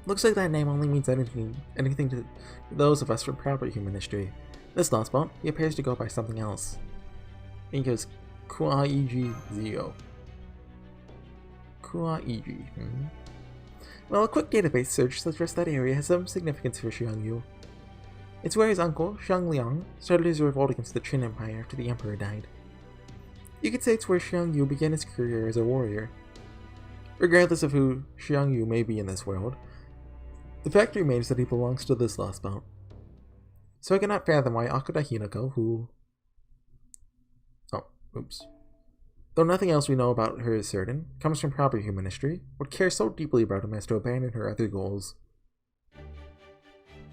Looks like that name only means anything to those of us from proper human history. This lost belt, he appears to go by something else. He goes HorseyEatYou. Well, a quick database search suggests that area has some significance for HorseyEatYou. It's where his uncle, Xiang Liang, started his revolt against the Qin Empire after the Emperor died. You could say it's where HorseyEatYou began his career as a warrior. Regardless of who HorseyEatYou may be in this world, the fact remains that he belongs to this lost belt. So I cannot fathom why Okuda Hinako, though nothing else we know about her is certain, comes from proper human history, would care so deeply about him as to abandon her other goals.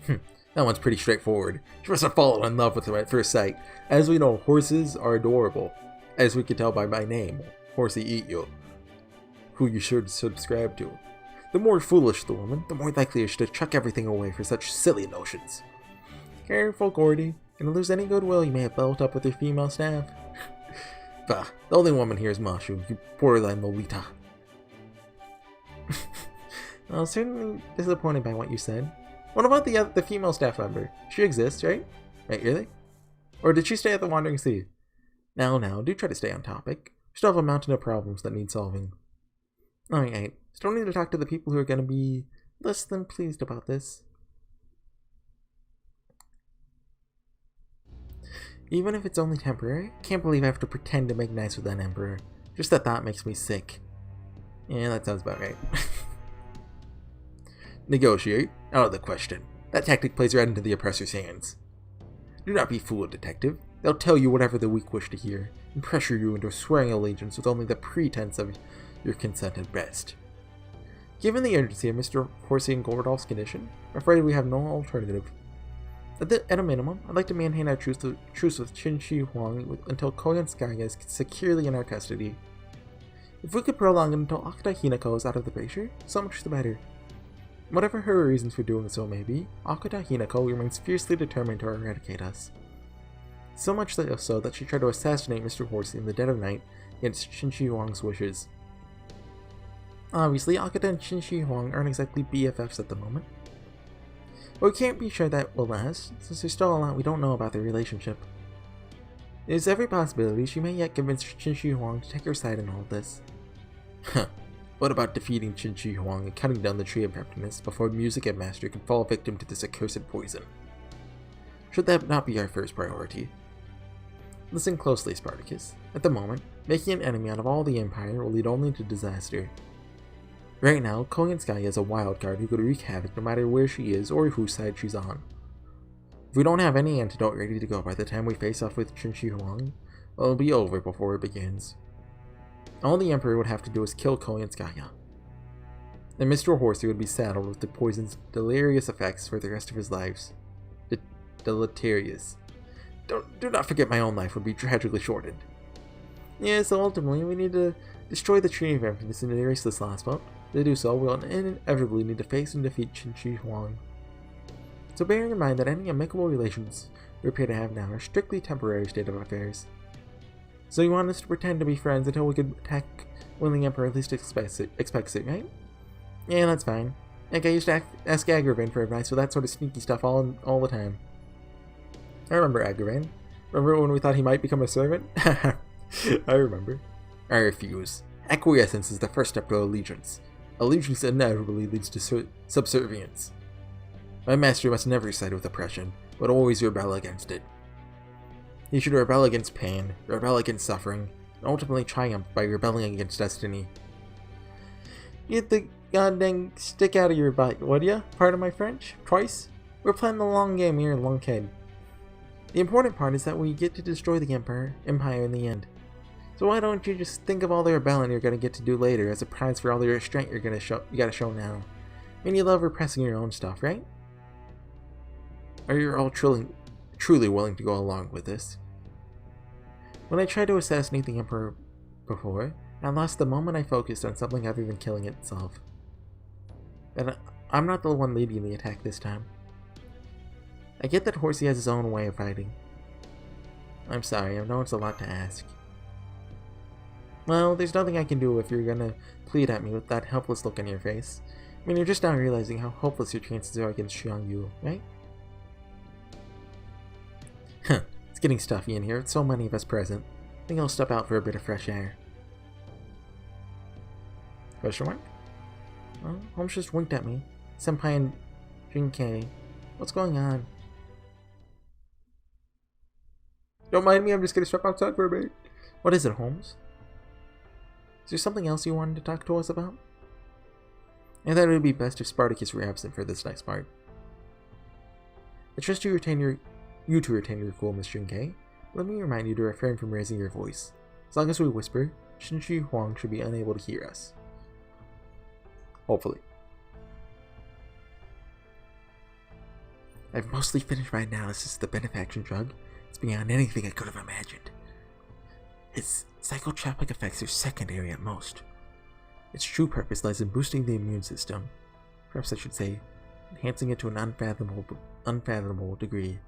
That one's pretty straightforward. She must have fallen in love with him at first sight. As we know, horses are adorable, as we can tell by my name, HorseyEatYou, who you should subscribe to. The more foolish the woman, the more likely is she to chuck everything away for such silly notions. Careful, Gordy. Gonna lose any goodwill you may have built up with your female staff. Bah, the only woman here is Mashu, you borderline Lolita. Well, certainly disappointed by what you said. What about the female staff member? She exists, right? Right, really? Or did she stay at the Wandering Sea? Now, do try to stay on topic. We still have a mountain of problems that need solving. Alright, still need to talk to the people who are gonna be less than pleased about this. Even if it's only temporary, I can't believe I have to pretend to make nice with that emperor. Just the thought makes me sick. Yeah, that sounds about right. Negotiate? Out of the question. That tactic plays right into the oppressor's hands. Do not be fooled, detective. They'll tell you whatever the weak wish to hear, and pressure you into swearing allegiance with only the pretense of your consent at best. Given the urgency of Mr. Horsey and Gordolf's condition, I'm afraid we have no alternative. At a minimum, I'd like to maintain our truce with Qin Shi Huang until Koyanskaya is securely in our custody. If we could prolong it until Okuda Hinako is out of the picture, so much the better. Whatever her reasons for doing so may be, Okuda Hinako remains fiercely determined to eradicate us. So much so that she tried to assassinate Mr. Horsey in the dead of night against Qin Shi Huang's wishes. Obviously, Okuda and Qin Shi Huang aren't exactly BFFs at the moment. But we can't be sure that will last, since there's still a lot we don't know about their relationship. There's every possibility she may yet convince Qin Shi Huang to take her side in all of this. Huh. What about defeating Qin Shi Huang and cutting down the Tree of Happiness before Music and Master can fall victim to this accursed poison? Should that not be our first priority? Listen closely, Spartacus. At the moment, making an enemy out of all the Empire will lead only to disaster. Right now, Koyanskaya is a wild card who could wreak havoc no matter where she is or whose side she's on. If we don't have any antidote ready to go by the time we face off with Qinshi Huang, it'll be over before it begins. All the Emperor would have to do is kill Koyanskaya. And Mr. Horsey would be saddled with the poison's deleterious effects for the rest of his lives. Deleterious. Do not forget my own life would be tragically shortened. Yeah, so ultimately we need to destroy the Tree of Emptiness and erase this last boat. To do so, we'll inevitably need to face and defeat Qinshi Huang. So bearing in mind that any amicable relations we appear to have now are strictly temporary state of affairs. So you want us to pretend to be friends until we could attack when the Emperor at least expects it, right? Yeah, that's fine. Heck, I used to ask Agravain for advice for that sort of sneaky stuff all the time. I remember Agravain. Remember when we thought he might become a servant? I remember. I refuse. Acquiescence is the first step to allegiance. Allegiance inevitably leads to subservience. My master must never side with oppression, but always rebel against it. He should rebel against pain, rebel against suffering, and ultimately triumph by rebelling against destiny. Get the goddamn stick out of your butt, would ya? Pardon my French? Twice? We're playing the long game here, lunkhead. The important part is that we get to destroy the Empire in the end. So why don't you just think of all the rebellion you're gonna get to do later as a prize for all the restraint you gotta show now? I mean, you love repressing your own stuff, right? Are you all truly willing to go along with this? When I tried to assassinate the Emperor before, I lost the moment I focused on something other than killing it itself. And I'm not the one leading the attack this time. I get that Horsey has his own way of fighting. I'm sorry, I know it's a lot to ask. Well, there's nothing I can do if you're gonna plead at me with that helpless look on your face. I mean, you're just now realizing how hopeless your chances are against HorseyEatYou, right? Huh, it's getting stuffy in here with so many of us present. I think I'll step out for a bit of fresh air. Question mark? Well, Holmes just winked at me. Senpai and Jinkei. What's going on? Don't mind me, I'm just gonna step outside for a bit. What is it, Holmes? Is there something else you wanted to talk to us about? I thought it would be best if Spartacus were absent for this next part. I trust you to retain your cool, Miss Jinkei. Let me remind you to refrain from raising your voice. As long as we whisper, Qinshi Huang should be unable to hear us. Hopefully. I've mostly finished my analysis of the benefaction drug. It's beyond anything I could have imagined. Its psychotropic effects are secondary at most. Its true purpose lies in boosting the immune system. Perhaps I should say, enhancing it to an unfathomable degree.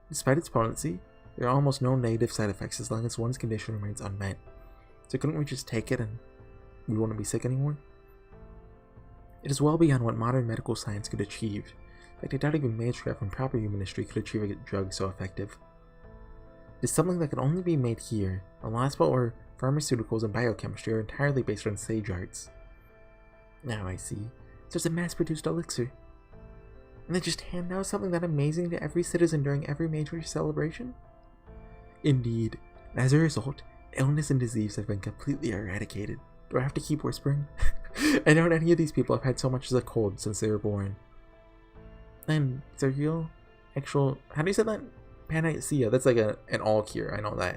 Despite its potency, there are almost no negative side effects as long as one's condition remains unmet. So couldn't we just take it and we wouldn't be sick anymore? It is well beyond what modern medical science could achieve. In fact, I doubt even magecraft and proper human history could achieve a drug so effective. It is something that can only be made here, a last spot where pharmaceuticals and biochemistry are entirely based on sage arts. Now I see. So it's a mass-produced elixir. And they just hand out something that amazing to every citizen during every major celebration? Indeed. And as a result, illness and disease have been completely eradicated. Do I have to keep whispering? I doubt any of these people have had so much as a cold since they were born. And it's a real, actual, how do you say that? Panacea. That's like an all cure, I know that.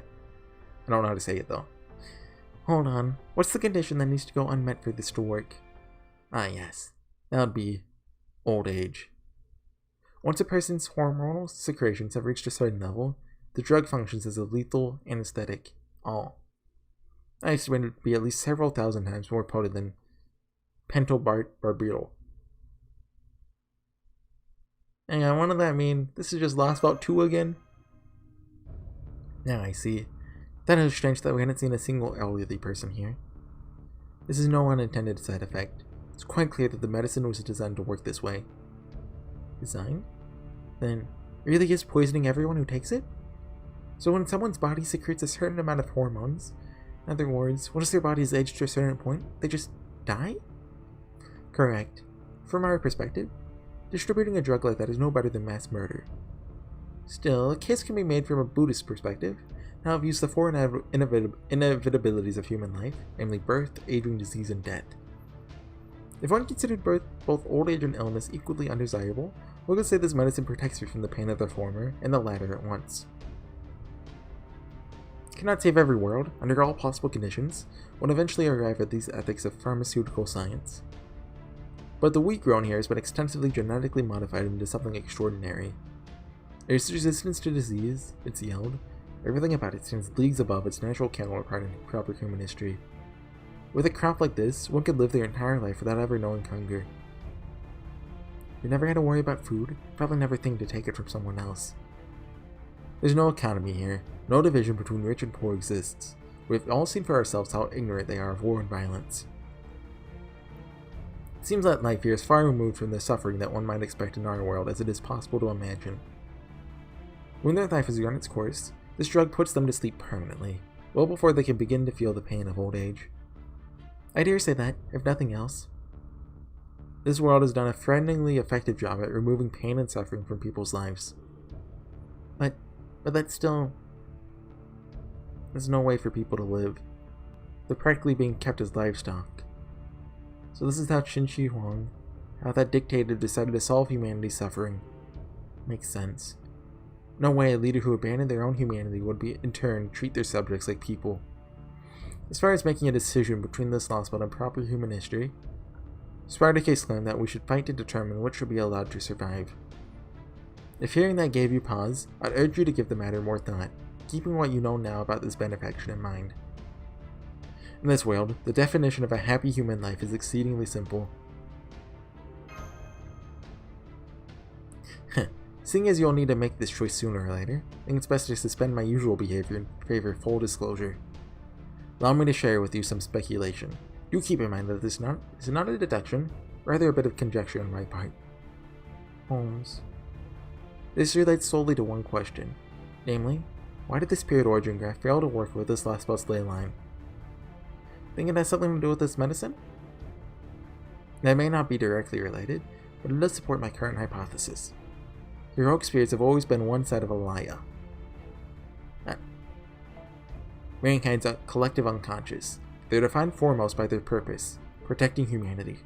I don't know how to say it though. Hold on. What's the condition that needs to go unmet for this to work? Ah yes. That would be old age. Once a person's hormonal secretions have reached a certain level, the drug functions as a lethal anesthetic. I estimate it would be at least several thousand times more potent than pentobarbital. Hang on, what does that mean? This is just Last Bout 2 again? Now I see. That is strange that we hadn't seen a single elderly person here. This is no unintended side effect. It's quite clear that the medicine was designed to work this way. Designed? Then, really is poisoning everyone who takes it? So when someone's body secretes a certain amount of hormones, in other words, once their body is aged to a certain point, they just die? Correct. From our perspective, distributing a drug like that is no better than mass murder. Still, a case can be made from a Buddhist perspective. Now I've used the four inevitabilities of human life, namely birth, aging, disease, and death. If one considered both old age and illness equally undesirable, one could say this medicine protects you from the pain of the former and the latter at once. It cannot save every world, under all possible conditions, one eventually arrive at these ethics of pharmaceutical science. But the wheat grown here has been extensively genetically modified into something extraordinary. Its resistance to disease, its yield, everything about it stands leagues above its natural counterpart in proper human history. With a crop like this, one could live their entire life without ever knowing hunger. You never had to worry about food, probably never think to take it from someone else. There's no economy here, no division between rich and poor exists. We've all seen for ourselves how ignorant they are of war and violence. It seems that life here is far removed from the suffering that one might expect in our world as it is possible to imagine. When their life has run its course, this drug puts them to sleep permanently, well before they can begin to feel the pain of old age. I dare say that, if nothing else, this world has done a frighteningly effective job at removing pain and suffering from people's lives. But that's still... there's no way for people to live. They're practically being kept as livestock. So this is how Qin Shi Huang, how that dictator decided to solve humanity's suffering. Makes sense. No way a leader who abandoned their own humanity would in turn treat their subjects like people. As far as making a decision between this lost but improper human history, Spartacus claimed that we should fight to determine which should be allowed to survive. If hearing that gave you pause, I'd urge you to give the matter more thought, keeping what you know now about this benefaction in mind. In this world, the definition of a happy human life is exceedingly simple. Seeing as you'll need to make this choice sooner or later, I think it's best to suspend my usual behavior in favor of full disclosure. Allow me to share with you some speculation. Do keep in mind that this is not a deduction, rather a bit of conjecture on my part. Holmes. This relates solely to one question, namely, why did the spirit origin graph fail to work with this last bus ley line? Think it has something to do with this medicine? That may not be directly related, but it does support my current hypothesis. Heroic spirits have always been one side of a lia. Mankind's collective unconscious. They're defined foremost by their purpose, protecting humanity.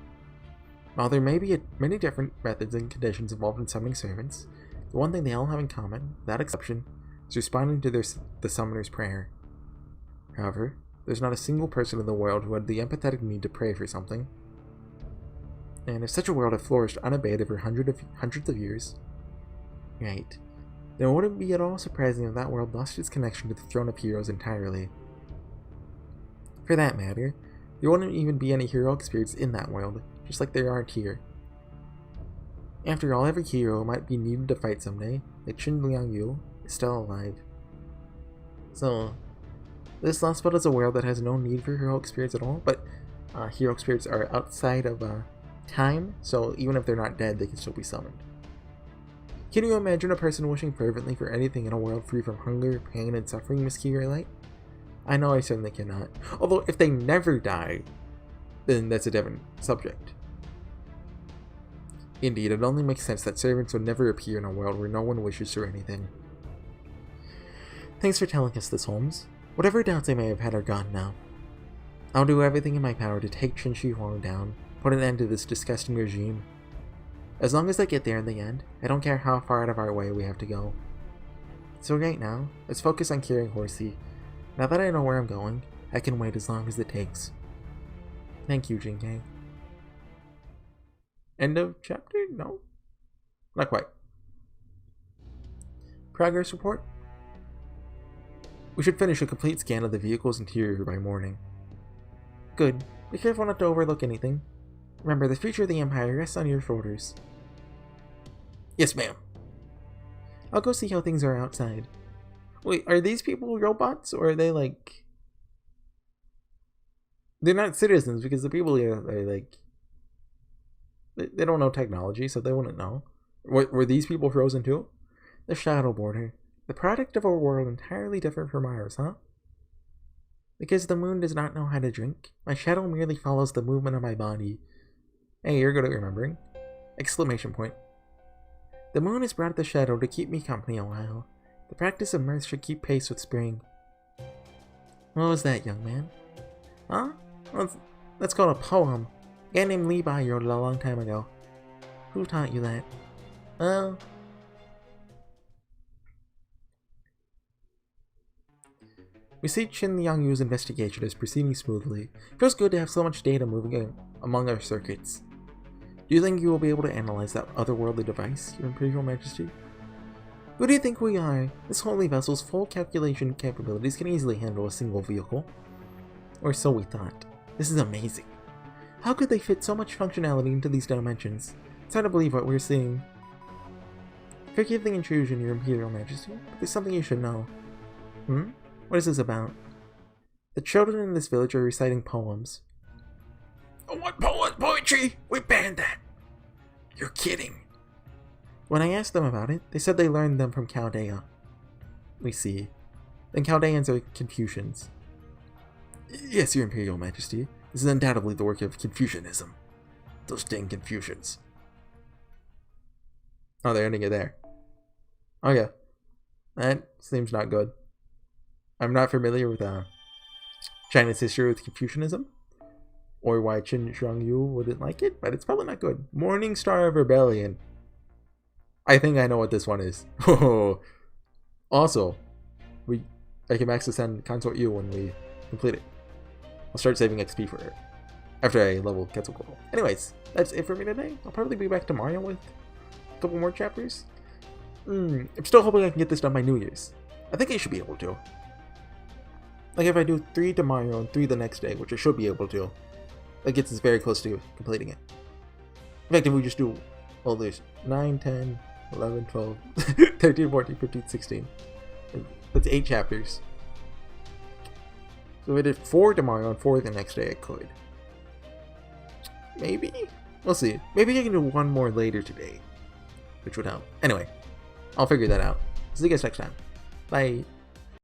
While there may be many different methods and conditions involved in summoning servants, the one thing they all have in common, without exception, is responding to the summoner's prayer. However, there's not a single person in the world who had the empathetic need to pray for something. And if such a world had flourished unabated for hundreds of years, right, then it wouldn't be at all surprising if that world lost its connection to the throne of heroes entirely. For that matter, there wouldn't even be any heroic spirits in that world, just like there aren't here. After all, every hero who might be needed to fight someday, like HorseyEatYou, is still alive. So, this last spot is a world that has no need for heroic spirits at all, but heroic spirits are outside of time, so even if they're not dead, they can still be summoned. Can you imagine a person wishing fervently for anything in a world free from hunger, pain, and suffering, Miss Light? I know I certainly cannot. Although, if they never die, then that's a different subject. Indeed, it only makes sense that servants would never appear in a world where no one wishes for anything. Thanks for telling us this, Holmes. Whatever doubts I may have had are gone now. I'll do everything in my power to take Qin Shi Huang down, put an end to this disgusting regime. As long as I get there in the end, I don't care how far out of our way we have to go. So right now, let's focus on curing Horsey. Now that I know where I'm going, I can wait as long as it takes. Thank you, Jinkei. End of chapter? No? Not quite. Progress report? We should finish a complete scan of the vehicle's interior by morning. Good. Be careful not to overlook anything. Remember, the future of the Empire rests on your shoulders. Yes, ma'am. I'll go see how things are outside. Wait, are these people robots, or are they like... They're not citizens, because the people here are like... They don't know technology, so they wouldn't know. Were these people frozen too? The Shadow Border. The product of a world entirely different from ours, huh? Because the moon does not know how to drink, my shadow merely follows the movement of my body. Hey, you're good at remembering. Exclamation point. The moon has brought the shadow to keep me company a while. The practice of mirth should keep pace with spring. What was that, young man? Huh? That's called a poem. A guy named Levi wrote it a long time ago. Who taught you that? Well... We see Chin Yangyu's investigation is proceeding smoothly. It feels good to have so much data moving among our circuits. Do you think you will be able to analyze that otherworldly device, Your Imperial Majesty? Who do you think we are? This holy vessel's full calculation capabilities can easily handle a single vehicle. Or so we thought. This is amazing. How could they fit so much functionality into these dimensions? It's hard to believe what we're seeing. Forgive the intrusion, Your Imperial Majesty, but there's something you should know. What is this about? The children in this village are reciting poems. Oh, what poetry? We banned that! You're kidding. When I asked them about it, they said they learned them from Chaldea. We see. Then Chaldeans are Confucians. Yes, Your Imperial Majesty. This is undoubtedly the work of Confucianism. Those dang Confucians. Oh, they're ending it there. Oh yeah. That seems not good. I'm not familiar with China's history with Confucianism, or why Qin Yu wouldn't like it, but it's probably not good. Morning Star of Rebellion. I think I know what this one is. Also, I can max ascend Consort U when we complete it. I'll start saving XP for it after I level Quetzalcoatl. Anyways, that's it for me today. I'll probably be back tomorrow with a couple more chapters. I'm still hoping I can get this done by New Year's. I think I should be able to. Like if I do 3 tomorrow and 3 the next day, which I should be able to, that gets us very close to completing it. In fact, if we just do, well, there's 9, 10, 11, 12, 13, 14, 15, 16. That's 8 chapters. So if I did 4 tomorrow and 4 the next day, I could. Maybe? We'll see. Maybe I can do 1 more later today, which would help. Anyway, I'll figure that out. See you guys next time. Bye.